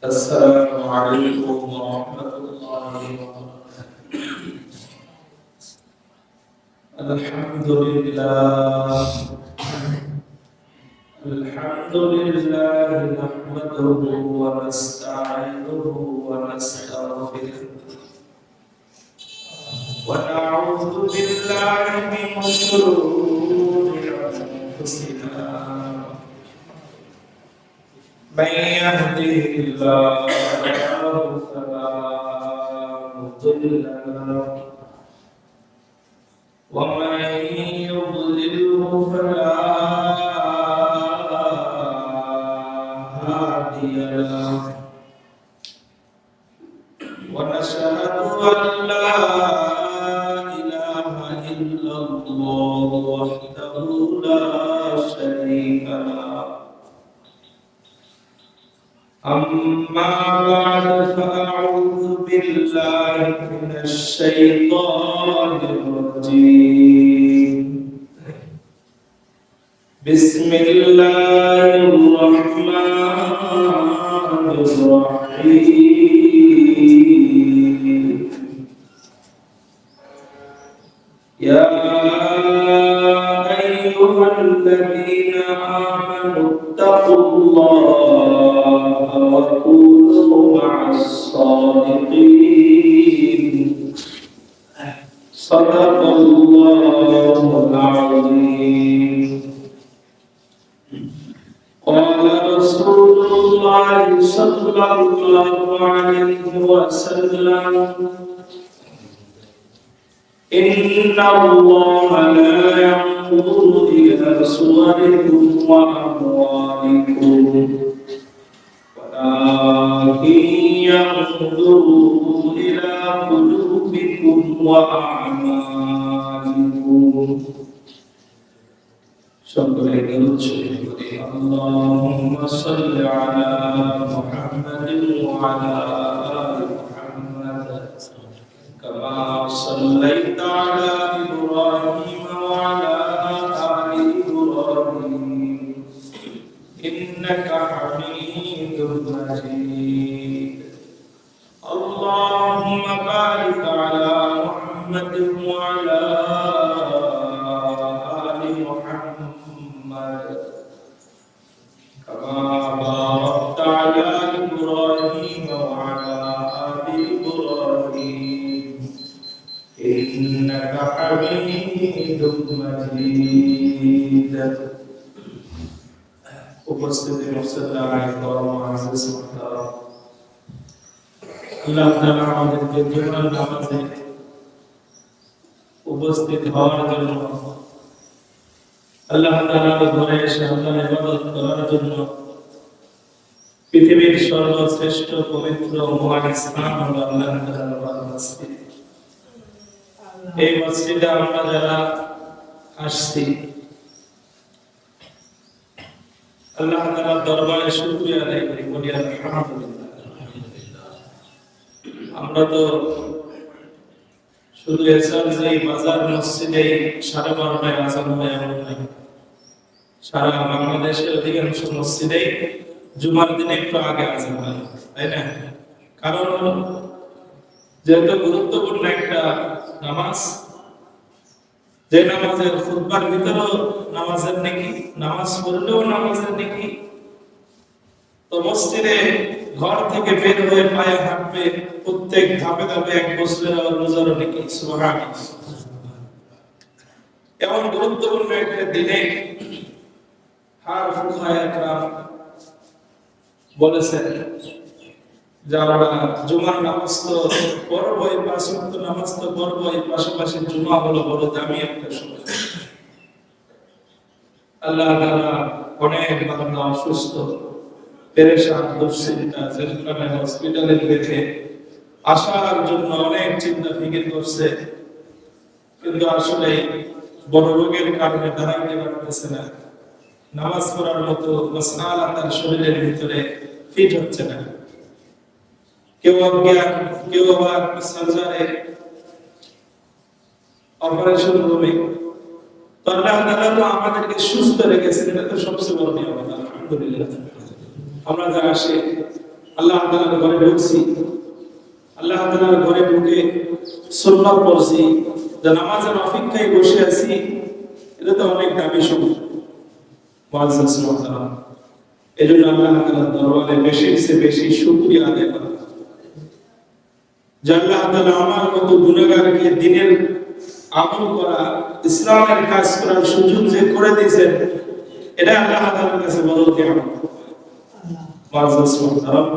السلام عليكم ورحمة الله وبركاته. الحمد لله نحمده ونستعينه ونستغفره ونعوذ بالله من شرور أنفسنا من يهده الله فلا مضل له ومن يضلله فلا هادي له ونشهد أن لا إله إلا الله وحده لا شريك له. أما بعد فأعوذ بالله من الشيطان الرجيم. بسم الله الرحمن الرحيم. يا أيها الذين آمنوا اتقوا الله وكونوا مع الصادقين. صدق الله العظيم. قال رسول الله صلى الله عليه وسلم: إن الله لا ينظر إلى صوركم وأموالكم ولكن ينظر إلى قلوبكم وأعمالكم. اللهم صل على محمد وعلى آل محمد كما صليت على إبراهيم وعلى آل إبراهيم إنك حميد مجيد. اللهم بارك على محمد وعلى آل محمد كما باركت على إبراهيم وعلى آل إبراهيم إنك حميد مجيد. উপস্থিতি মুসল্লাহ করম আজিজ মুহতারাম, আল্লাহ তাআলা আমাদেরকে জুমার নামাজে উপস্থিত হওয়ার জন্য, আল্লাহ তাআলার ঘরে এসে আল্লাহর ইবাদত করার জন্য পৃথিবীর সর্বশ্রেষ্ঠ পবিত্র মহান স্থান হলো আল্লাহ তাআলার মসজিদ। এই মসজিদে আমরা যারা আসছি, আল্লাহ তাআলার দরবারে শুকরিয়া আদায় করি, বলি আলহামদুলিল্লাহ। আমরা তো শুধু এসআরজি বাজার মসজিদে 12:30 আযান হয় এমন নয়, সারা বাংলাদেশের অধিকাংশ মসজিদে জুমার দিনে একটু আগে আযান হয়, তাই না? কারণ যেহেতু গুরুত্বপূর্ণ একটা নামাজ, যে নামাজের খুতবার ভিতরেও নামাজের নেকি, নামাজ পড়লেও নামাজের নেকি, তো মসজিদে ঘর থেকে বের হয়ে পায়ে হাঁটবে, প্রত্যেক ধাপে ধাপে 1 বছরের রোজার নেকি। সুবহানাল্লাহ। এমন গুরুত্বপূর্ণ একটা দিনে আর ফুকাহায়ে کرام বলেছেন যে আমরা জুমার নামাজ তো পড়বই, 5 ওয়াক্ত নামাজ তো পড়বই, পাশাপাশি জুমা হলো বড় দামি একটা সময়। আল্লাহ তাআলা অনেক বান্দা অসুস্থ, পেরেশান, দুশ্চিন্তা, জেলখানায়, হসপিটালে রেখে আসার জন্য অনেক চিন্তা ফিকির করছে, কিন্তু আসলে বড় রোগের কারণে দাঁড়াইতে পারতেছে না। নামাজ পড়ার মতো মাসআলা তার শরীরের ভিতরে ফিট হচ্ছে না। কেউ অজ্ঞান, কেউ আবার সার্জারি, অপারেশন রুমে। তো আল্লাহ তাআলা তো আমাদেরকে সুস্থ রেখেছেন, এটা তো সবচেয়ে বড় নিয়ামত। আলহামদুলিল্লাহ। আমরা যারা আসি আল্লাহ তাআলার ঘরে ঢুকছি, আল্লাহ তাআলার ঘরে ঢুকে সুন্নাত পড়ছি, যে নামাজের অপেক্ষায় বসে আছি, এটা তো অনেক দামি সময়। মুআজ্জিজ মুহতারাম, এজন্য আল্লাহ তাআলার দরবারে বেশির চেয়ে বেশি শুকরিয়া আদায় করা, যে আল্লাহ তাআলা আমার মতো গুনাহগারকে দ্বীনের আমল করা, ইসলামের কাজ করার সুযোগ যে করে দিয়েছেন, এটা আল্লাহ তাআলার কাছে বড় নিয়ামত। মুআজ্জিজ মুহতারাম,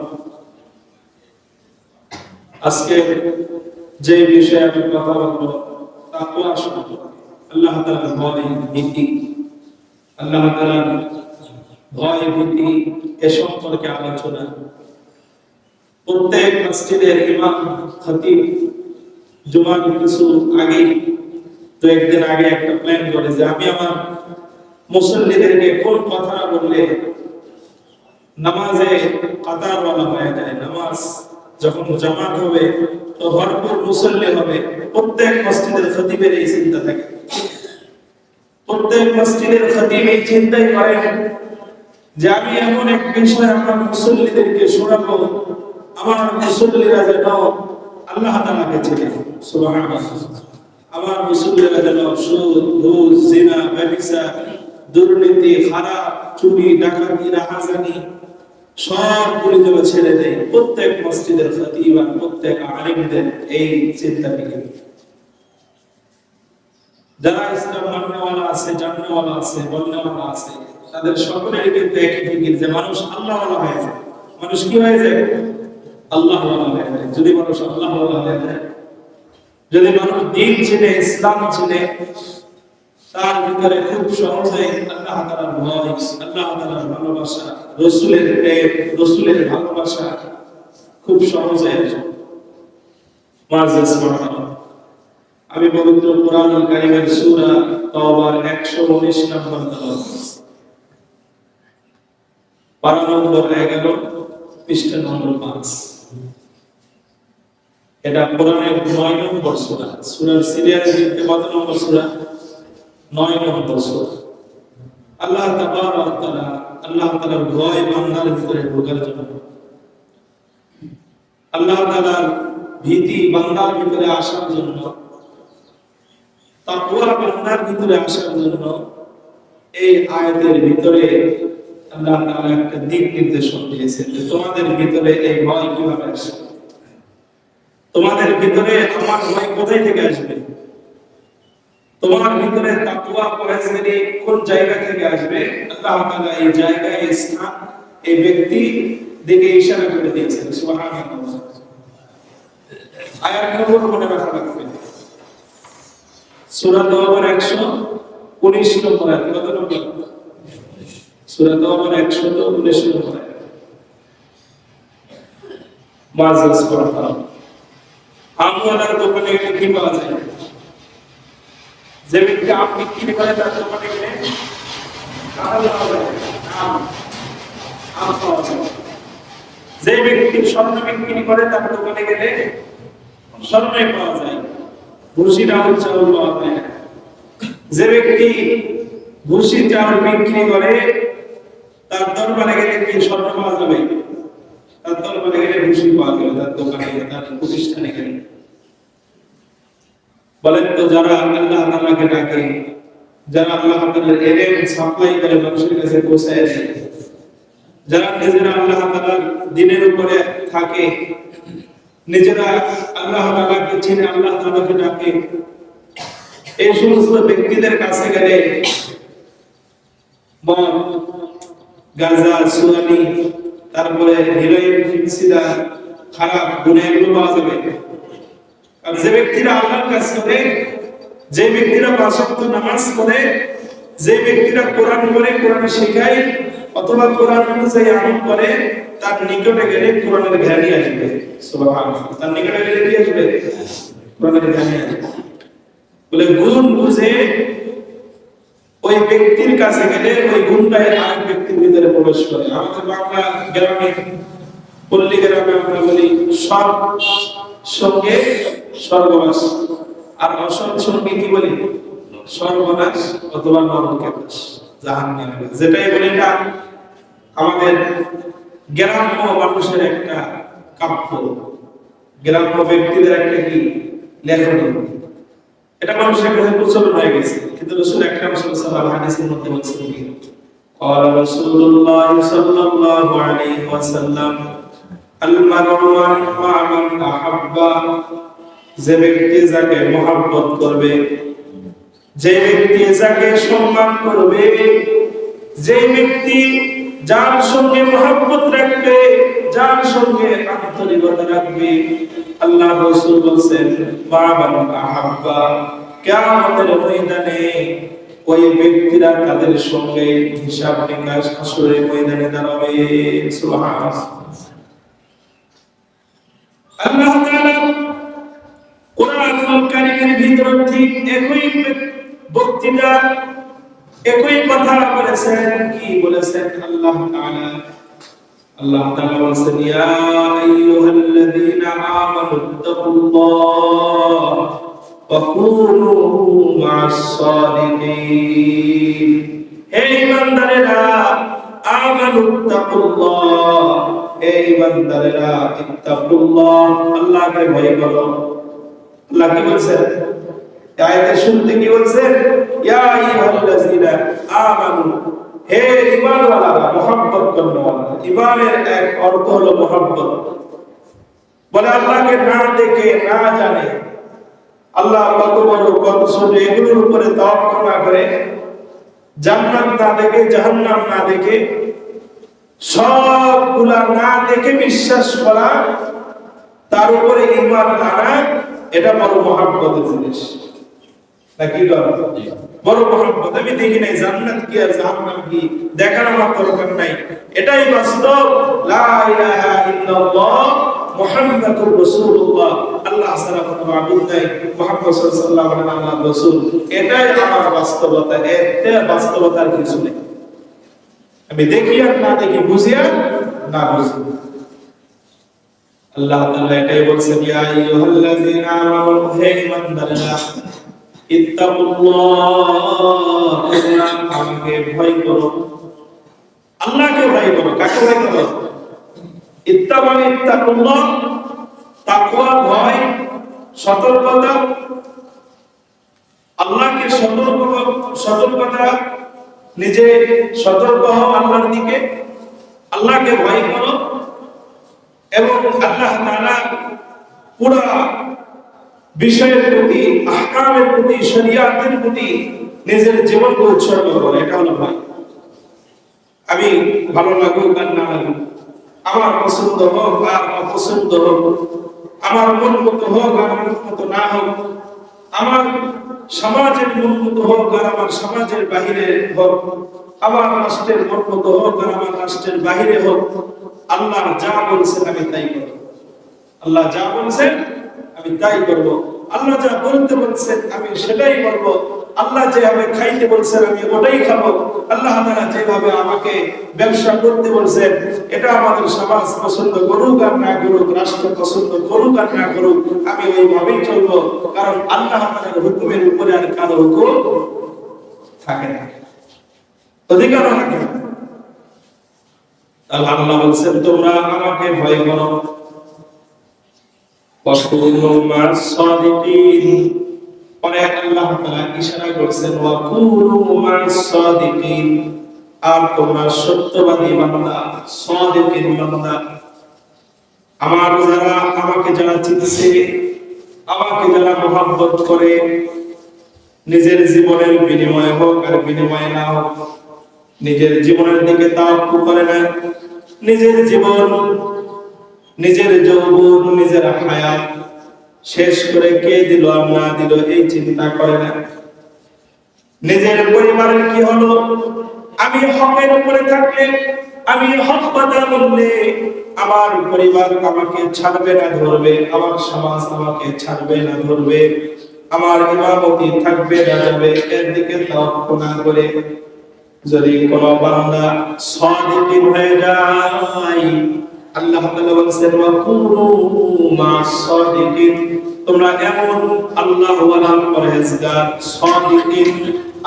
আজকে যে বিষয়ে আমি কথা বলবো তাকওয়া সম্পর্কে, আল্লাহ তাআলার ভয় ভীতি, আল্লাহ তাআলার ভয় ভীতি এ সম্পর্কে আলোচনা। প্রত্যেক মসজিদের ইমাম খতিব জুমার কিছু আগে, তো একদিন আগে একটা প্ল্যান করে যে আমি আমার মুসল্লিদেরকে কোন কথা বললে নামাজে কাতার ওয়ালা হয়ে যায়, নামাজ যখন জামাত হবে তো ভরপুর মুসল্লি হবে। প্রত্যেক মসজিদের খতিবের এই চিন্তা থাকে, প্রত্যেক মসজিদের খতিব এই চিন্তাই করেন যে আমি এমন এক বিষয় আমার মুসল্লিদেরকে শোনাবো, আমার মুসল্লিরা যেন আল্লাহ তাআলাকে চেনে। সুবহানাল্লাহ। আমার মুসল্লিরা যেন সুদ, ঘুষ, জিনা, ব্যভিচার, দুর্নীতি, খারাপ, চুরি, ডাকাতি, রাহাজানি সবগুলি যেন ছেড়ে দেয়। প্রত্যেক মসজিদের খতিব আর প্রত্যেক আলিমদের এই চিন্তা থেকে, যারা ইসলাম মাননেওয়ালা আছে, জাননেওয়ালা আছে, বলনেওয়ালা আছে, তাদের সকলেরই কিন্তু একই ফিকির যে মানুষ আল্লাহওয়ালা হয়ে যায়। মানুষ কি হয়ে যায়? আল্লাহওয়ালা হয়ে যায়। যদি মানুষ আল্লাহওয়ালা হয়ে যায়, যদি মানুষ দ্বীন চিনে, ইসলাম চিনে, তার ভিতরে খুব সহজেই আল্লাহ তাআলার ভয়, আল্লাহ তাআলার ভালোবাসা, রাসূলের প্রেম, রাসূলের ভালোবাসা খুব সহজে আসে। মুআজ্জিজ মুহতারাম, আমি পবিত্র কোরআনুল কারীমের সূরা তাওবার 119 নম্বর তেলাওয়াত করছি, পারা নম্বর 11, পৃষ্ঠা নম্বর 5। এটা কোরআনের 9 নম্বর সূরা। সূরার সিরিয়ালে কত নম্বর সূরা? 9 নম্বর সূরা। আল্লাহ তাবারক তাআলা, আল্লাহ তাআলার ভয় বান্দার ভিতরে ঢোকার জন্য, আল্লাহ তাআলার ভীতি বান্দার ভিতরে আসার জন্য, তাকওয়া বান্দার ভিতরে আসার জন্য এই আয়াতের ভিতরে আল্লাহ তাআলা একটা দিক নির্দেশন দিয়েছেন যে তোমাদের ভিতরে এই ভয় কিভাবে আসবে, তোমাদের ভিতরে আমার ভয় কোথায় থেকে আসবে, তোমার ভিতরে তাকওয়া পরহেজগারি কোন জায়গা থেকে আসবে। আল্লাহ তাআলা এই জায়গা, এই স্থান, এই ব্যক্তি দিকে ইশারা করে দিয়েছেন। সুবহানাল্লাহ। আয়াত নম্বর মনে রাখা লাগবে, সূরা তাওবার 119 নম্বর আয়াত। কত নম্বর? সূরা তাওবার 119 নম্বর আয়াত। মুআজ্জিজ মুহতারাম, আমওয়ালার দোকানে গেলে কি পাওয়া যায়? যে ব্যক্তি আম বিক্রি করে তার দোকানে গেলে আম পাওয়া যায়। যে ব্যক্তি স্বর্ণ বিক্রি করে তার দোকানে গেলে স্বর্ণই পাওয়া যায়, ভুসি ডাউল চাউল পাওয়া যায় না। যে ব্যক্তি ভুসি চাউল বিক্রি করে তার দরবারে গেলে কি স্বর্ণ পাওয়া যাবে? তার দরবারে গেলে ভুসি পাওয়া যাবে, তার দোকানে গেলে, তার প্রতিষ্ঠানে গেলে। বলেন তো, যারা আল্লাহ তাআলাকে ডাকে, যারা আল্লাহ তাআলার ইলম সাপ্লাই করে মানুষের কাছে পৌঁছায় দেয়, যারা নিজেরা আল্লাহ তাআলার দ্বীনের উপরে থাকে, নিজেরা আল্লাহ তাআলাকে চিনে, আল্লাহ তাআলাকে ডাকে, এই সমস্ত ব্যক্তিদের কাছে গেলে মদ, গাঁজা, সুয়ানি, তারপরে হিরোইন, ফিনসিদা, খারাপ গুনাহগুলো পাওয়া যাবে। আর যে ব্যক্তিরা আল্লাহর কাজ করে, যে ব্যক্তিরা পাঁচ ওয়াক্ত নামাজ পড়ে, যে ব্যক্তিরা কোরআন পড়ে, কোরআন শেখায় অথবা কোরআন অনুযায়ী আমল করে, তার নিকটে গেলে কোরআনের জ্ঞানই আসবে। সুবহানাল্লাহ। তার নিকটে গেলে কি আসবে? কোরআনের জ্ঞানই আসবে। বলে গুণ বুঝে ওই ব্যক্তির কাছে গেলে ওই গুণটাই আরেক ব্যক্তির ভিতরে প্রবেশ করে। আমাদের বাংলা গ্রামে, পল্লী গ্রামে আমরা বলি সৎ সঙ্গে স্বর্গবাস, আর অসৎ সঙ্গে কি বলি? সর্বনাশ অথবা নরকে বাস, জাহান্নামে। যেটাই বলি না, আমাদের গ্রাম্য মানুষের একটা কাব্য, গ্রাম্য ব্যক্তিদের একটা কি লেখনী, এটা মানুষের কাছে প্রচলন হয়ে গেছে। কিন্তু রাসূল আকরাম সাল্লাল্লাহু আলাইহি ওয়াসাল্লাম হাদিসের মধ্যে বলছেন কি, قال رسول الله صلى الله عليه وسلم المرء مع من احب, যে ব্যক্তি যাকে মহব্বত করবে, যে ব্যক্তি যাকে সম্মান করবে, যে ব্যক্তি যার সঙ্গে মহব্বত রাখবে, যার সঙ্গে আন্তরিকতা রাখবে, আল্লাহ রাসূল বলেন বাবান আহাব্বা, কিয়ামতের ময়দানে ওই ব্যক্তিরা তাদের সঙ্গে হিসাব নিকাশ হাসরের ময়দানে দাঁড়াবে। সুবহানাল্লাহ। আল্লাহ তাআলা কোরআনুল কারীমের ভিতর ঠিক একই বক্তৃতা একই কথা বলেছেন। কি বলেছেন আল্লাহ তাআলা? আল্লাহ তাআলা বলেছেন ইয়া আইয়ুহাল্লাযীনা আমানু তাকুল্লাহ ওয়া কুনু মা'আস সাদিকিন, হে ঈমানদারেরা আমানু তাকুল্লাহ, হে ঈমানদারেরা ইত্তাকুল্লাহ, আল্লাহকে ভয় করো। আল্লাহ কি বলেছেন আয়াতের শুরুতে? কি বলছেন? ইয়া আইয়ুহাল্লাযীনা আমানু, হে ঈমানওয়ালারা, মহব্বত করনেওয়ালা। ঈমানের এক অর্থ হলো মহব্বত। বলে আল্লাহকে না দেখে না জানে, আল্লাহ কত বড় কত ছোট এগুলোর উপরে তাওয়াক্কুল না করে, জান্নাত না দেখে জাহান্নাম না দেখে, সবগুলা না দেখে বিশ্বাস করা, তার উপরে ঈমান আনা, এটা বড় মহব্বতের জিনিস নাকি? বড় মহব্বত। আমি দেখি নাই জান্নাত কি আর জাহান্নাম কি, দেখার আমার দরকার নাই, এটাই বাস্তব। লা ইলাহা ইল্লাল্লাহ মুহাম্মাদুর রাসূলুল্লাহ, আল্লাহ ছাড়া কোনো মাবুদ নাই, মুহাম্মদ সাল্লাল্লাহু আলাইহি ওয়াসাল্লাম আল্লাহর রাসূল, এটাই আমার বাস্তবতা। এতে বাস্তবতার কিছু নেই। আমি দেখি আর না দেখি, বুঝি আর না বুঝি। আল্লাহ তাআলা এটাই বলছেন ইয়া আইয়ুহাল্লাযীনা আমানু, হে ঈমানদারেরা, ইত্তাকুল্লাহ, আমাকে ভয় করো। আল্লাহকে ভয় করো। কাকে ভয় করো? ইত্তাকুল্লাহ, তাকওয়া, ভয়, সতর্কতা। আল্লাহকে সতর্কতা, নিজে সতর্ক হও আল্লাহর দিকে, আল্লাহকে ভয় করো, এবং আল্লাহ তাআলা পুরো বিষয়ের প্রতি, আহকামের প্রতি, শরীয়তের প্রতি নিজের জীবনকে উৎসর্গ করে। এটা হলো ভয়। আমি ভালো লাগুক আর না লাগুক, আমার পছন্দ হোক আর অপছন্দ হোক, আমার মন মতো হোক আর মন মতো না হোক, আমার সমাজের মন মতো হোক আর আমার সমাজের বাহিরে হোক, আমার রাষ্ট্রের মন মতো হোক আর আমার রাষ্ট্রের বাহিরে হোক, আল্লাহ যা বলছেন আমি তাই করব। আল্লাহ যা বলছেন আমি তাই করব। আল্লাহ যা বলতে বলছেন আমি সেটাই করব। আল্লাহ যেভাবে খাইতে বলছেন আমি ওটাই খাবো। আল্লাহ তাআলা যেভাবে আমাকে ব্যবসা করতে বলছেন, এটা আমাদের সমাজ পছন্দ করুক আর না করুক, রাষ্ট্র পছন্দ করুক আর না করুক, আমি ওইভাবেই চলবো। কারণ আল্লাহ তাআলার হুকুমের উপরে আর কারো হুকুম থাকে না, অধিকারও থাকে না। আল্লাহ বলছেন তোমরা আমাকে ভয় করো। ওয়াকুনু মা'আস সাদিকিন, পরে আল্লাহ তাআলা ইশারা করেছেন ওয়াকুনু মা'আস সাদিকিন, আর তোমরা সত্যবাদী বান্দা, সাদিকিন বান্দা। আমার যারা আমাকে যারা চিনছে, আমাকে যারা মহব্বত করে, নিজের জীবনের বিনিময়ে হোক আর বিনিময়ে না হোক, নিজের জীবনের দিকে তাওয়াক্কুল করে না, নিজের জীবন, নিজের যৌবন, নিজের হায়াত শেষ করে কে দিল আর না দিল এই চিন্তা করে না, নিজের পরিবারের কি হলো, আমি হকের উপরে থাকলে, আমি হক কথা বললে আমার পরিবার আমাকে ছাড়বে না ধরবে, আমার সমাজ আমাকে ছাড়বে না ধরবে, আমার ইমামতি থাকবে না যাবে, এর দিকে তাওয়াক্কুল না করে যদি কোন বান্দা সাদিকিন হয়ে যায়, আল্লাহ তাআলা বলেন ওয়াকুনু মা'আস সাদিকিন, তোমরা এমন আল্লাহ ওয়ালা পরহেজগার সাদিকিন,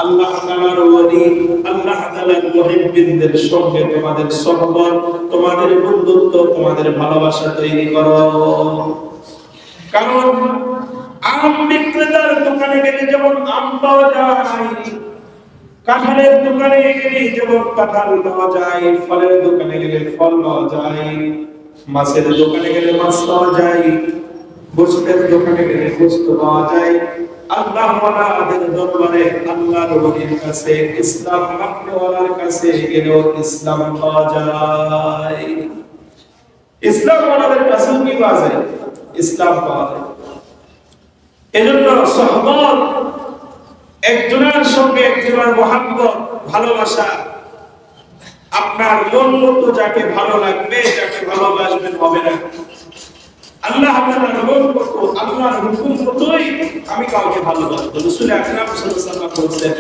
আল্লাহ তাআলার ওলি, আল্লাহ তাআলার মুহিব্বিনদের সঙ্গে তোমাদের সম্পর্ক, তোমাদের বন্ধুত্ব, তোমাদের ভালোবাসা তৈরি করো। কারণ আম বিক্রেতার দোকানে গেলে যেমন আম পাওয়া যায়, কাঁঠালের দোকানে গেলে যেমন কাঁঠাল পাওয়া যায়, ফলের দোকানে গেলে ফল পাওয়া যায়, মাছের দোকানে গেলে মাছ পাওয়া যায়, গোশতের দোকানে গেলে গোশত পাওয়া যায়, আল্লাহ ওয়ালাদের দরবারে আল্লাহর ওলির কাছে, ইসলাম মাননেওয়ালার কাছে গেলেও ইসলাম পাওয়া যায়। ইসলাম ওয়ালাদের কাছে কি পাওয়া যায়? ইসলাম পাওয়া যায়। এজন্য সহবত, একজনের সঙ্গে একজনের মহব্বত, ভালোবাসা, আপনার মন মতো যাকে ভালো লাগবে, যাকে ভালোবাসবেন হবে না। আল্লাহ তাআলার মন মতো, আল্লাহর হুকুম মতোই আমি কাউকে ভালোবাসবো। রাসূল আকরাম সাল্লাল্লাহু আলাইহি ওয়াসাল্লাম বলেছেন,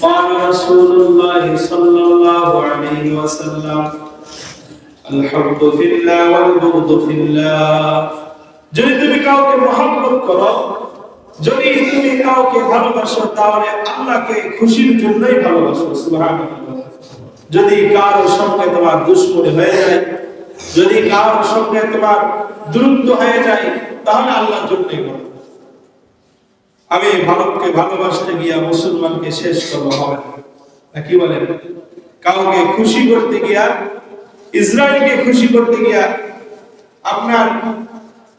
قال رسول الله صلى الله عليه وسلم الحب في الله والبغض في الله। যদি তুমি কাউকে মহব্বত করো, যদি তুমি কাউকে ভালোবাসো, তাহলে আল্লাহকে খুশির জন্যই ভালোবাসো। সুবহানাল্লাহ। যদি কারোর সঙ্গে তোমার দুশমনি হয়ে যায়, যদি কারোর সঙ্গে তোমার দূরত্ব হয়ে যায়, তাহলে আল্লাহর জন্যই করো। আমি ভারতকে ভালোবাসতে গিয়া মুসলমানকে শেষ করবো হবে না, কি বলেন? কাউকে খুশি করতে গিয়া, ইসরায়েলকে খুশি করতে গিয়া, আপনার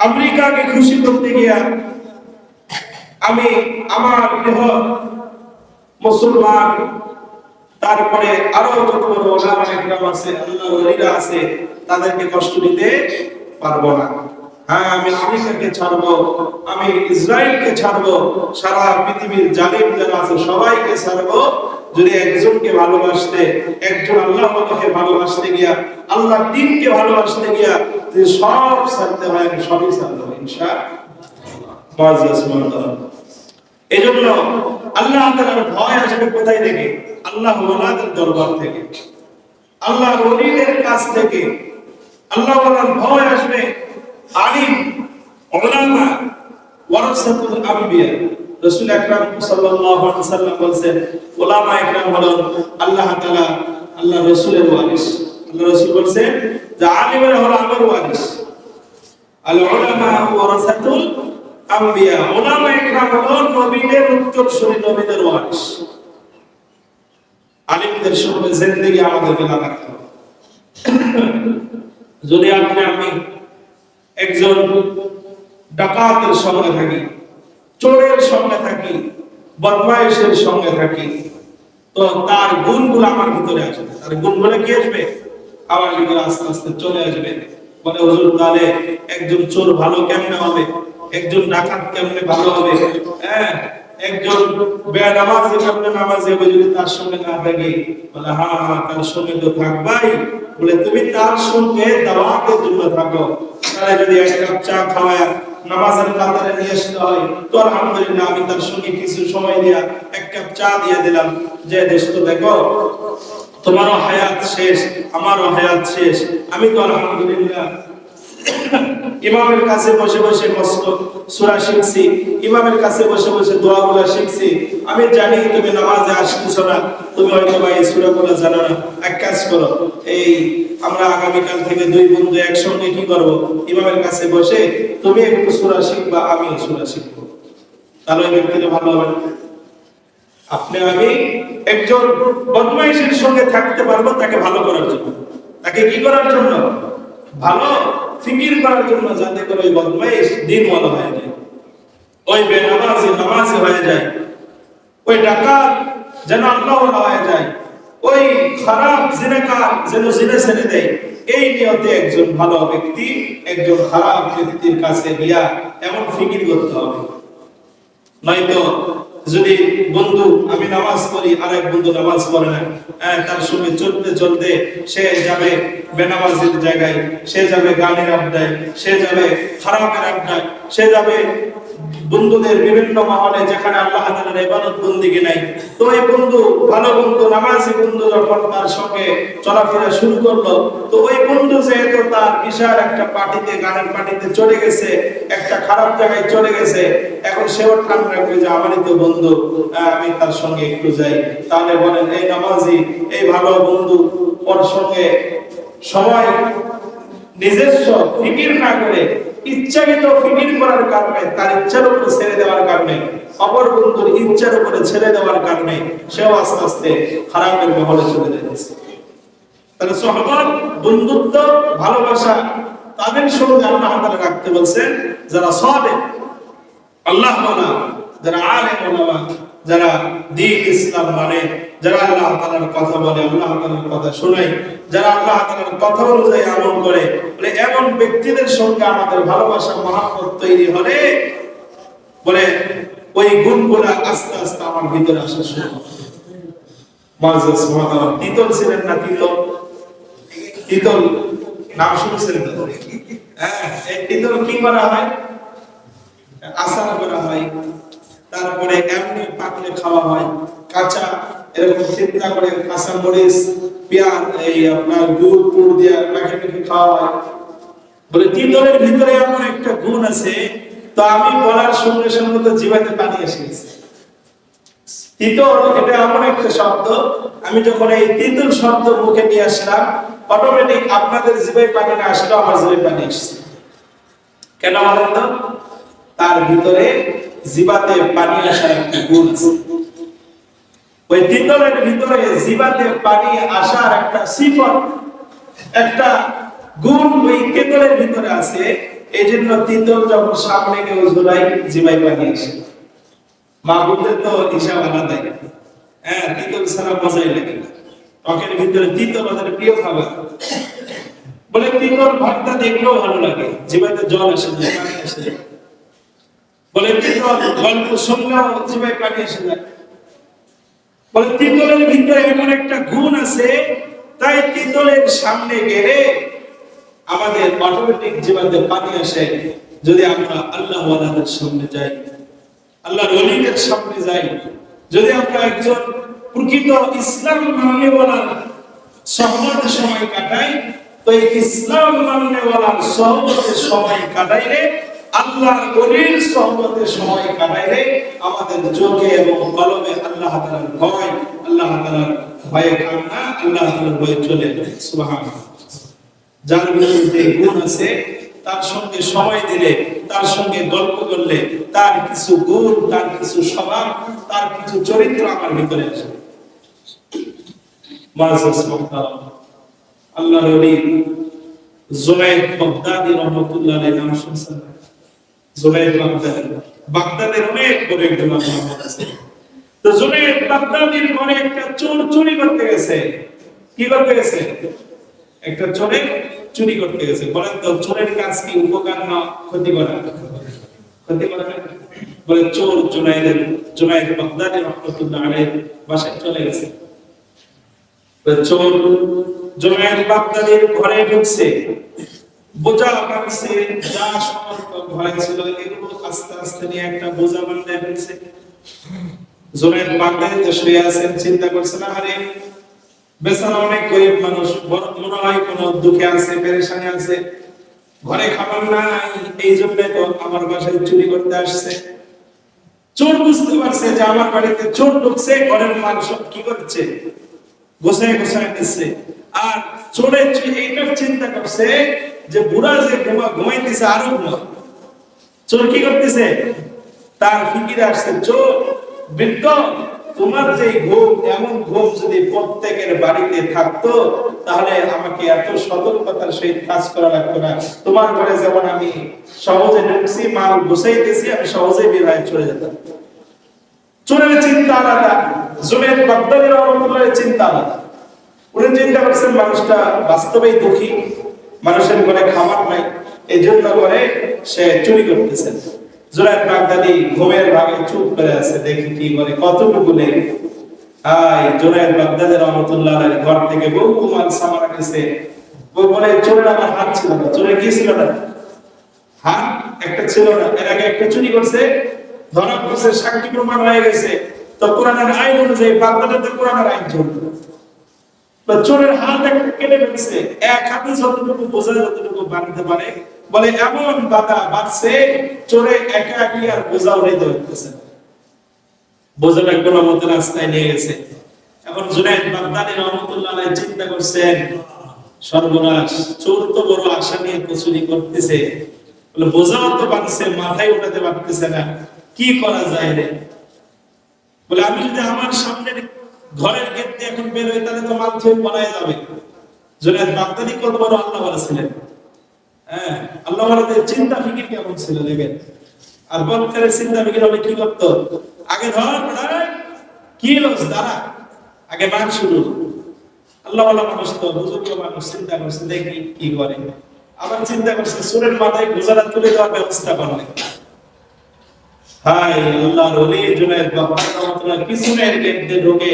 আমেরিকাকে খুশি করতে গিয়া আমি আমার বৃহৎ মুসলমান, তারপরে আরো যত বড় ওলামা ইকরাম আছে, আল্লাহর ওলিরা আছে, তাদেরকে কষ্ট দিতে পারবো না। হ্যাঁ, আমি আমেরিকাকে ছাড়বো, আমি ইসরায়েলকে ছাড়বো, সারা পৃথিবীর জালিম যারা আছে সবাইকে ছাড়বো, যদি একজনকে ভালোবাসতে, একজন আল্লাহকে ভালোবাসতে গিয়া, আল্লাহর দ্বীনকে ভালোবাসতে গিয়া যদি সব ছাড়তে হয়, আমি সবই ছাড়বো ইনশাআল্লাহ। এজন্য আল্লাহ তাআলার ভয় আসবে কোথায় থেকে? আল্লাহ ওয়ালাদের দরবার থেকে, আল্লাহর ওলিদের কাছ থেকে। আল্লাহ ওয়ালার ভয় আসবে। আলিম, উলামা ওয়ারাসাতুল আম্বিয়া। রাসূল আকরাম সাল্লাল্লাহু আলাইহি ওয়াসাল্লাম বলেন, উলামা ইকরাম হলেন আল্লাহ তাআলা, আল্লাহ রাসূলের ওয়ারিস। আল্লাহ রাসূল বলেন যে আলিমরা হলো আমার ওয়ারিস। আল উলামা ওয়ারাসাতুল আম্বিয়া। উলামা ইকরাম হলেন নবীদের উত্তরসূরি, নবীদের ওয়ারিস। আলিমদের সঙ্গে জিন্দেগি আমাদেরকে লাগাতে হবে। যদি আপনি আমি একজন ডাকাতের সঙ্গে থাকি, চোরের সঙ্গে থাকি, বদমাইশের সঙ্গে থাকি, তো তার গুণগুলো আমার ভিতরে আসবে। তার গুণগুলো কি আসবে? আমার ভিতরে আস্তে আস্তে চলে আসবে। বলে, হুজুর তাহলে একজন চোর ভালো কেমনে হবে? একজন ডাকাত কেমনে ভালো হবে? হ্যাঁ, একজন বেনামাজি কেমনে নামাজি হবে যদি তার সঙ্গে না থাকি? বলে, হ্যাঁ হ্যাঁ, তার সঙ্গে তো থাকবাই। বলে, তুমি তার সঙ্গে দাওয়াতের জন্য থাকো। তাহলে যদি এক কাপ চা খাওয়ায় নামাজের কাতারে নিয়ে আসতে হয়, তো আলহামদুলিল্লাহ, আমি তার সঙ্গে কিছু সময় দিয়া এক কাপ চা দিয়ে দিলাম, যে দোস্ত দেখো, তোমারও হায়াত শেষ, আমারও হায়াত শেষ, আমি তো আলহামদুলিল্লাহ ইমামের কাছে বসে বসে মস্ত সূরা শিখছি, ইমামের কাছে বসে বসে দোয়াগুলো শিখছি। আমি জানি তুমি নামাজে আসছো না, তুমি হয়তো বা এই সূরাগুলো জানো না। এক কাজ করো, এই আমরা আগামীকাল থেকে দুই বন্ধু একসঙ্গে কি করব, ইমামের কাছে বসে তুমি একটু সূরা শিখবা, আমিও সূরা শিখবো। তাহলে ওই ব্যক্তিটা ভালো হবে না? আপনি আমি একজন বদমাইশের সঙ্গে থাকতে পারবো তাকে ভালো করার জন্য, তাকে কি করার জন্য? ভালো ফিকির করার জন্য, যাতে করে ওই বদমাইশ দ্বীনওয়ালা হয়ে যায়, ওই বেনামাজি নামাজি হয়ে যায়, ওই ডাকাত যেন আল্লাহওয়ালা হয়ে যায়, ওই খারাপ জিনাকার যেন জিনা ছেড়ে দেয়। এই নিয়তে একজন ভালো ব্যক্তি একজন খারাপ ব্যক্তির কাছে গিয়া এমন ফিকির করতে হবে। নয়তো যদি বন্ধু আমি নামাজ পড়ি, আরেক বন্ধু নামাজ পড়ে না, তার সঙ্গে চলতে চলতে সে যাবে বেনামাজির জায়গায়, সে যাবে গানের আড্ডায়, সে যাবে খারাপের আড্ডায়, সে যাবে বন্ধুদের বিভিন্ন মহলে যেখানে আল্লাহ তাআলার ইবাদত বন্দেগী নাই। তো এই বন্ধু, ভালো বন্ধু, নামাজি বন্ধু যখন তার সঙ্গে চলাফেরা শুরু করলো, তো ওই বন্ধু যেহেতু তার বিশাল একটা পার্টিতে, গানের পার্টিতে চলে গেছে, একটা খারাপ জায়গায় চলে গেছে, এখন সেও ঠান্ডা রাখবে যে আমারই তো বন্ধু, আমি তার সঙ্গে একটু যাই। তাহলে বলেন এই নামাজি, এই ভালো বন্ধু ওর সঙ্গে সবাই নিজস্ব ফিকির না করে ইচ্ছাকৃত ফিকির করার কারণে, তার ইচ্ছার উপরে ছেড়ে দেওয়ার কারণে, অপর বন্ধুর ইচ্ছার উপরে ছেড়ে দেওয়ার কারণে সেও আস্তে আস্তে খারাপের মহলে চলে যাচ্ছে। তাহলে সহবত, বন্ধুত্ব, ভালোবাসা তাদের সঙ্গে আল্লাহ তাআলা রাখতে বলছেন যারা সালেহ, আল্লাহ ওয়ালা, যারা আলেম ওলামা, যারা দ্বীন ইসলাম মানে, যারা আল্লাহ তাআলার কথা বলে, আল্লাহ তাআলার কথা শোনায়, যারা আল্লাহ তাআলার কথা অনুযায়ী আমল করে, বলে এমন ব্যক্তিদের সঙ্গে আমাদের ভালোবাসা মহব্বত তৈরি হলে বলে ওই গুণগুলো আস্তে আস্তে আমার ভিতরে আসা শুরু হবে। মুআজ্জিজ সুবহানাল্লাহ, তিতল ছিলেন না? তিতল নাম শুনেছেন? হ্যাঁ, এই তিতল কি করা হয়? আচার করা হয়, তারপরে এমনি পাকলে খাওয়া হয়, কাঁচা এরকম চিন্তা করে কাঁচা মরিচ, পেঁয়াজ, এই আপনার গুড় টুড় দিয়ে মাখে মাখে খাওয়া হয়। বলে তিতলের ভিতরে এমন একটা গুণ আছে, তো আমি বলার সঙ্গে সঙ্গে তো জিভাতে পানি এসে গেছে। তিতল এটা এমন একটা শব্দ, আমি যখন এই তিতল শব্দ মুখে নিয়ে আসলাম, অটোমেটিক আপনাদের জিভায় পানি না আসলেও আমার জিভায় পানি আসছে। কেন বলেন তো? তার ভিতরে জিভাতে পানি আসার একটা গুণ আছে। ওই তিতলের ভিতরে জিভাতে পানি আসার একটা সিফত, একটা গুণ ওই তিতলের ভিতরে আছে। এই জন্য তিতল যখন সামনে কেউ ঝুলাই, জিভায় পানি আসে। মাহবুবদের তো হিসাব আলাদাই। হ্যাঁ, তিতল ছাড়া মজাই লাগে না। টকের ভিতরে তিতল ওদের প্রিয় খাবার। বলে তিতল ভর্তা দেখলেও ভালো লাগে, জিভাতে জল এসে যায়, পানি এসে যায়। বলে তিতল গল্প শুনলেও জিভায় পানি এসে যায়। বলে তিতলের ভিতরে এমন একটা গুণ আছে, তাই তিতলের সামনে গেলে আমাদের অটোমেটিক জিভাতে পানি আসে। যদি আমরা আল্লাহ ওয়ালাদের সামনে যাই, আল্লাহর ওলিদের সামনে যাই, যদি আমরা একজন প্রকৃত ইসলাম মাননেওয়ালার সহবতে সময় কাটাই, তো এই ইসলাম মাননেওয়ালার সহবতে সময় কাটাইলে, আল্লাহর ওলির সহবতে সময় কাটাইলে আমাদের চোখে এবং কলমে আল্লাহ তাআলার ভয়, আল্লাহ তাআলার ভয়ে কান্না, আল্লাহ তাআলার ভয় চলে যায়। সুবহানাল্লাহ। যার ভিতরে গুণ আছে, তার সঙ্গে সময় দিলে, তার সঙ্গে গল্প করলে, তার কিছু গুণ, তার কিছু স্বভাব, তার কিছু চরিত্র আমার ভিতরে আসে। আল্লাহর ওলি জুনায়েদ বাগদাদি রাহমাতুল্লাহ আলাইহি নাম শুনছেন? জুনায়েদ বাগদাদি, বাগদাদের অনেক বড় একজন আলেম আছে। তো জুনায়েদ বাগদাদির ঘরে একটা চোর চুরি করতে গেছে। কি করতে গেছে? একটা চোরে চুরি করতে গেছে। বলেন তো চোরের কাজ কি উপকার না ক্ষতি করা? ক্ষতি করা। বলে চোর জুনায়েদ বাগদাদি রাহমাতুল্লাহ আলাইহি বাসায় চলে গেছে। চোর জুনায়েদ বাগদাদির ঘরে ঢুকছে, বোঝা বাঁধছে, যা সমস্ত ভয় ছিল এগুলো আস্তে আস্তে নিয়ে একটা বোঝা বাঁধতে ফেলছে। জুনায়েদ বাগদাদি তো শুয়ে আছেন, চিন্তা করছে না, আরে বেচারা অনেক গরিব মানুষ, মনে হয় কোনো দুঃখে আছে, পেরেশানি আছে, ঘরে খাবার নাই, এই জন্য তো আমার বাসায় চুরি করতে আসছে। চোর বুঝতে পারছে যে আমার বাড়িতে চোর ঢুকছে, ঘরের মাল সব কি করছে, গোছায় গোছায় নিচ্ছে। আর চোরে এইটা চিন্তা করছে যে বুড়া যে ঘুমাইতেছে আরো ঘুমা। চোর কি করতেছে? তার ফিকিরে আসছে, চোর বৃদ্ধ, তোমার যে ঘুম, এমন ঘুম যদি প্রত্যেকের বাড়িতে থাকতো, তাহলে আমাকে এত সতর্কতার সহিত কাজ করা লাগতো না। তোমার ঘরে যেমন আমি সহজে ঢুকছি, মাল গুছাইতেছি, আমি সহজে বের হয়ে চলে যেতাম। চোরের চিন্তা আলাদা, জুনায়েদ বাগদাদি রাহমাতুল্লাহর চিন্তা আলাদা। উনি চিন্তা করছেন মানুষটা বাস্তবেই দুঃখী, মানুষের ঘরে খাবার নাই, এই জন্য করে সে চুরি করতেছে। জুনায়েদ বাগদাদি ঘুমের ভাগে চুপ করে আছে, দেখি কি করে, কতটুকু লেগে। জুনায়েদ বাগদাদি রাহমাতুল্লাহ আলাইহি ঘর থেকে বহু মাল সামান এনেছে। বলে চোরের আমার হাত ছিল না। চোরে কি ছিল না? হ্যাঁ, একটা ছিল না, এর আগে একটা চুরি করছে, ধরা পড়ছে, সাক্ষী প্রমাণ হয়ে গেছে। তো কোরআনের আইন অনুযায়ী বাগদাদের কোরআনের আইন চলবে। তো চোরের হাত একটা কেটে ফেলছে, এক হাতে যতটুকু বোঝা যতটুকু বাঁধতে পারে, বলে এমন বাধা বাঁধছে চোরে একা একই আর বোঝা উঠাইতে পারতেছে না। বোঝাটা কোনো মতো রাস্তায় নিয়ে গেছে। এখন জুনায়েদ বাগদাদী রহমাতুল্লাহ আলাইহি চিন্তা করছেন, সর্বনাশ, চোর তো বড় আশা নিয়ে চুরি করতেছে, বলে বোঝাও তো বাঁধছে, মাথায় উঠাতে পারতেছে না, কি করা যায় রে? বলে আমি যদি আমার সামনের ঘরের গেট দিয়ে এখন বের হই তাহলে তো মাল ছুঁয়ে পলায় যাবে। জুনায়েদ বাগদাদী কত বড় আল্লাহ ওয়ালা ছিলেন। হ্যাঁ, আল্লাহ ওয়ালাদের চিন্তা ফিকির কেমন ছিল দেখেন। আর বক্তারের চিন্তা ফিকির হলে কি করতো? আগে ধর কি লোস দাঁড়া, আগে মার শুরু। আল্লাহ ওয়ালা মানুষ তো বুজুর্গ মানুষ, চিন্তা করছে দেখি কি করে। আবার চিন্তা করছে চোরের মাথায় গোজারা তুলে দেওয়ার ব্যবস্থা করবে। হাই আল্লাহর ওলি জুনায়েদ বাগদাদী রহমাতুল্লাহ পিছনের গেট দিয়ে ঢোকে,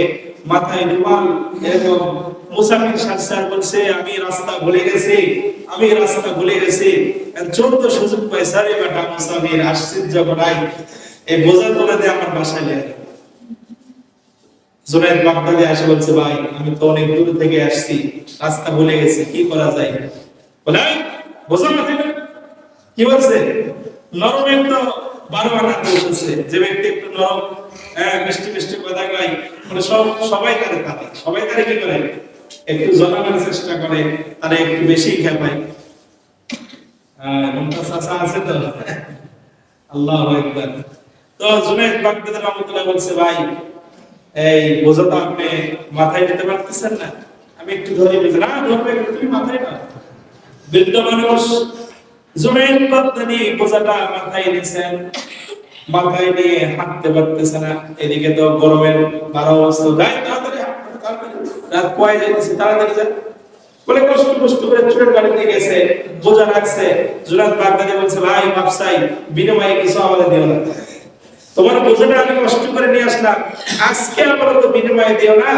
মাথায় রুমাল এরকম মুসাফির সাজসার বলছে আমি রাস্তা ভুলে গেছি, আমি রাস্তা ভুলে গেছি। চোর তো সুযোগ পাইছে, রে বেটা মুসাফির আশ্চর্য করাই, এই বোঝা তুলে দিয়ে আমার বাসায় নিয়ে আয়। জুনায়েদ বাগদাদী এসে বলছে ভাই আমি তো অনেক দূর থেকে আসছি, রাস্তা ভুলে গেছি, কি করা যায়? বলে বোঝা মাথায় কি বলছে? নরমের তো 12 আনা বলতেছে, যে ব্যক্তি একটু নরম, মিষ্টি মিষ্টি কথা কয়, মানে সবাই তারে পারে, সবাই তারে কি করে? একটু জানানোর চেষ্টা করে, তারা একটু বেশি খেপায়। মমতাজ চাচা আছে তো, আল্লাহু আকবার। তো জুনায়েদ বাগদাদী রহমাতুল্লাহ বলছে ভাই এই বোঝা তো আপনি মাথায় নিতে পারতেছেন না, আমি একটু ধরে বলছি না ধরবে তুমি মাথায় না। বৃদ্ধ মানুষ জুনায়েদ বাগদাদী বোঝাটা মাথায় নিয়েছেন, মাথায় নিয়ে হাঁটতে পারতেছে না। এদিকে তো গরমের 12 বছর, গায়ে তাড়াতাড়ি রাত কয় যাইতেছে, তাড়াতাড়ি যা বলে কষ্ট কষ্ট করে চোরের গাড়িতে গেছে, বোঝা রাখছে। জুনায়েদ বাগদাদী বলছে ভাই মাপ চাই, বিনিময়ে কিছু আমাদের দিও না, তোমার বোঝাটা আমি কষ্ট করে নিয়ে আসলাম, আজকে আমার তো বিনিময়ে দিও না,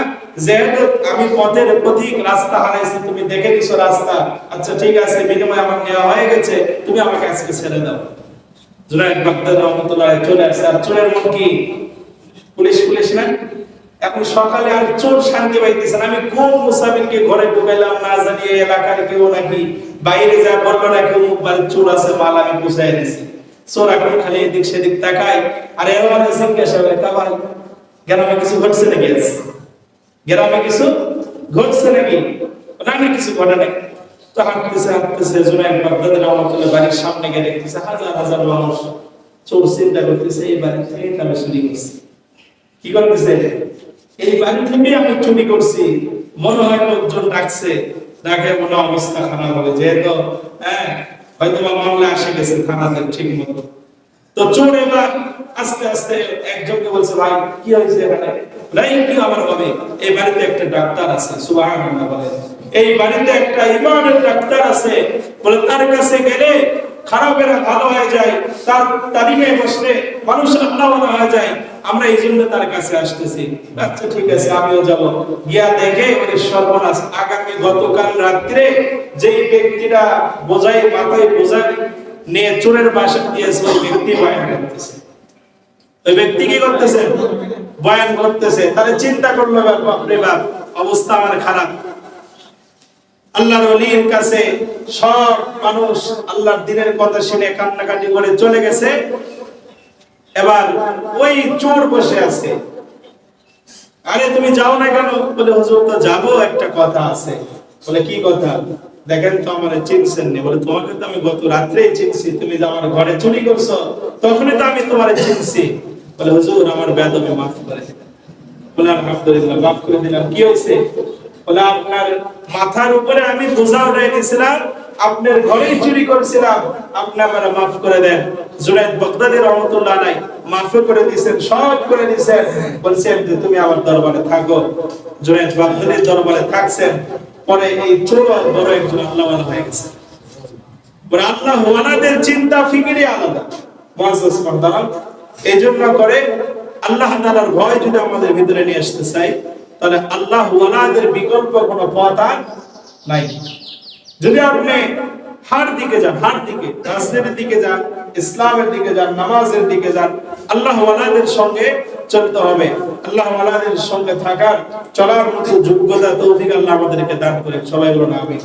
যেহেতু আমি পথের পথিক রাস্তা হারাইছি, তুমি দেখে দিছো রাস্তা, আচ্ছা ঠিক আছে বিনিময়ে আমার নেওয়া হয়ে গেছে, তুমি আমাকে আজকে ছেড়ে দাও। জুনায়েদ বাগদাদী রহমাতুল্লাহ চলে আসছে। আর চোরের মন কি? পুলিশ পুলিশ না। এখন সকালে আর চোর শান্তি পাইতেছে না, আমি কোন মুসাফিরকে ঘরে ঢুকাইলাম না জানি, এলাকার কেউ নাকি বাইরে যা বললো নাকি অমুক বাড়ির চোর আছে, মাল আমি পৌঁছাই দিছি। চোর এখন খালি এদিক সেদিক তাকায়, আর এবার জিজ্ঞাসা করে তা ভাই গ্রামে কিছু ঘটছে নাকি? গ্রামে কিছু ঘটছে নাকি? না না কিছু ঘটে নাই। তো হাঁটতেছে হাঁটতেছে জুনায়েদ বাগদাদী রহমাতুল্লাহ বাড়ির সামনে গিয়ে দেখতেছে হাজার হাজার মানুষ। চোর চিন্তা করতেছে এই বাড়ি থেকে আমি চুরি করছি। কি করতেছে? এই বাড়ি থেকে আমি চুরি করছি। মনে হয় লোকজন ডাকছে, ডাকে মনে অবস্থা খারাপ হবে, যেহেতু হয়তো বা মামলা আসে গেছে থানাতে ঠিক মতো। তো চোর এবার আস্তে আস্তে একজনকে বলছে ভাই কি হয়েছে এখানে? ভাই কি আবার হবে, এই বাড়িতে একটা ডাক্তার আছে, সুবহানাল্লাহ বলে, এই বাড়িতে একটা ইমানের ডাক্তার আছে, বলে তার কাছে গেলে খারাপেরা ভালো হয়ে যায়, তার তালিমে বসলে মানুষ আল্লাহওয়ালা হয়ে যায়, আমরা এই জন্য তার কাছে আসতেছি। আচ্ছা ঠিক আছে আমিও যাব। গিয়া দেখে ওরে সর্বনাশ, আগামী গতকাল রাত্রে যেই ব্যক্তিরা বোঝাই মাথায় বোঝাই নিয়ে চোরের বাসা দিয়েছে ওই ব্যক্তি বয়ান করতেছে। ওই ব্যক্তি কি করতেছে? বয়ান করতেছে। তাহলে চিন্তা করলো বাপরে বাপ, অবস্থা আমার খারাপ। আল্লাহর ওলির কাছে সব মানুষ আল্লাহর দ্বীনের কথা শুনে কান্নাকাটি করে চলে গেছে। এবার ওই চোর বসে আছে। আরে তুমি যাও না কেন? বলে হুজুর তো যাবো, একটা কথা আছে। বলে কি কথা? দেখেন তো আমার চিনছেন না। বলে তোমাকে তো আমি গত রাত্রেই চিনছি, তুমি যে আমার ঘরে চুরি করছো তখনই তো আমি তোমারে চিনছি। বলে হুজুর আমার বেয়াদবি মাফ করে দিন। বলে আলহামদুলিল্লাহ মাফ করে দিলাম। কি হয়েছে? বলে আপনার মাথার উপরে আমি বোঝা উঠাই দিয়েছিলাম, আপনার ঘরেই চুরি করেছিলাম, আপনি আমারে মাফ করে দেন। জুনায়েদ বাগদাদী রহমাতুল্লাহ আলাইহি মাফ করে দিয়েছেন, সব করে দিয়েছেন। বলছেন যে তুমি আমার দরবারে থাকো। জুনায়েদ বাগদাদীর দরবারে থাকছেন। পরে এই চোর বড় একজন আল্লাহওয়ালা হয়ে গেছে। পরে আল্লাহওয়ালাদের চিন্তা ফিকিরই আলাদা। মুআজ্জাজ করদাম এইজন্য করে আল্লাহ তাআলার ভয় যদি আমাদের ভিতরে নিয়ে আসতে চাই, তাহলে আল্লাহওয়ালাদের বিকল্প কোনো পথ আর নাই। যদি আপনি হার দিকে যান, হার দিকে, রাজনীতির দিকে যান, ইসলামের দিকে যান, নামাজের দিকে যান। আল্লাহ ওয়ালাদের সঙ্গে চলতে হবে। আল্লাহ ওয়ালাদের সঙ্গে থাকার, চলার মতো যোগ্যতা তৌফিক আল্লাহ আমাদেরকে দান করেন। সবাই বলুন আমিন।